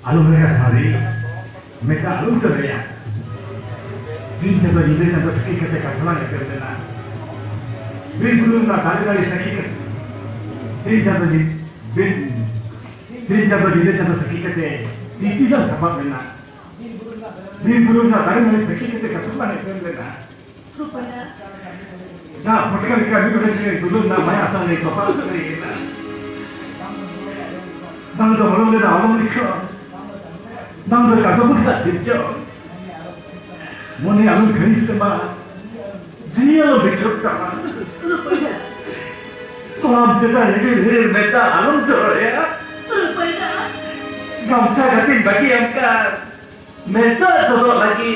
Alumni sehari, mereka alumni ya. Sin jatuh jadi jatuh sakit ketika pulang ya kerana. Belum kali sakit. Sin jatuh jadi jatuh sakit ketika tidak sebab benar. Belum kali sakit ketika pulang ya kerana. Nah, perkara kami berhasil dulu namanya asal dari kapal sekali kita. Nang tu malu leda awam likha. Nang tu kata bukan sihjo. Mone alun kharis tema. Zia lo bichok tama. Salam jeta lagi meta alun jor ya. Gamsa katin bagi angkat. Meta jor lagi.